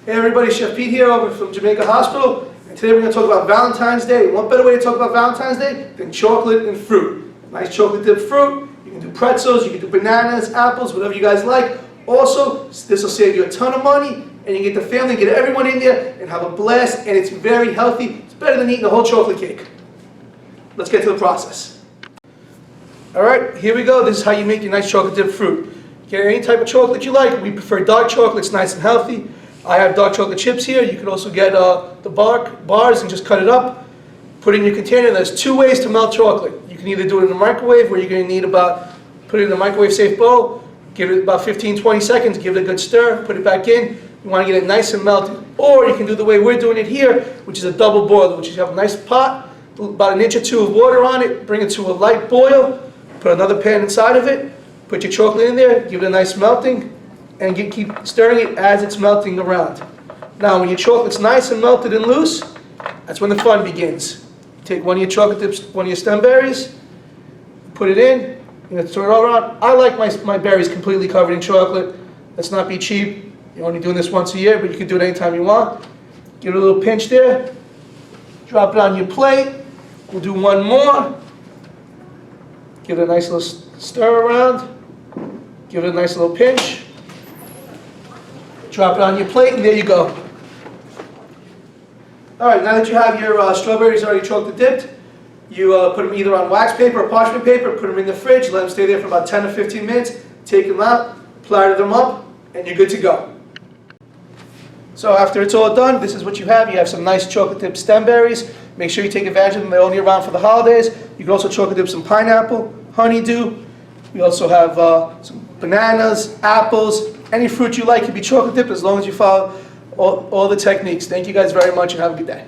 Hey everybody, Chef Pete here over from Jamaica Hospital, and today we're going to talk about Valentine's Day. What better way to talk about Valentine's Day than chocolate and fruit? Nice chocolate dipped fruit. You can do pretzels, you can do bananas, apples, whatever you guys like. Also, this will save you a ton of money, and you get the family, get everyone in there, and have a blast, and it's very healthy. It's better than eating a whole chocolate cake. Let's get to the process. Alright, here we go. This is how you make your nice chocolate dipped fruit. Get any type of chocolate you like. We prefer dark chocolate, it's nice and healthy. I have dark chocolate chips here. You can also get the bars and just cut it up. Put it in your container. There's two ways to melt chocolate. You can either do it in the microwave, where you're going to need put it in a microwave safe bowl, give it about 15-20 seconds, give it a good stir, put it back in. You want to get it nice and melted. Or you can do the way we're doing it here, which is a double boiler, which is you have a nice pot, about an inch or two of water on it, bring it to a light boil, put another pan inside of it, put your chocolate in there, give it a nice melting, and keep stirring it as it's melting around. Now when your chocolate's nice and melted and loose, that's when the fun begins. Take one of your chocolate dips, one of your stem berries, put it in, stir it all around. I like my berries completely covered in chocolate. Let's not be cheap. You're only doing this once a year, but you can do it anytime you want. Give it a little pinch there. Drop it on your plate. We'll do one more. Give it a nice little stir around. Give it a nice little pinch. Drop it on your plate, and there you go. Alright, now that you have your strawberries already chocolate dipped, you put them either on wax paper or parchment paper, put them in the fridge, let them stay there for about 10 or 15 minutes, take them out, platter them up, and you're good to go. So after it's all done, this is what you have. You have some nice chocolate dipped stem berries. Make sure you take advantage of them. They're only around for the holidays. You can also chocolate dip some pineapple, honeydew. We also have some bananas, apples, any fruit you like can be chocolate dipped as long as you follow all the techniques. Thank you guys very much and have a good day.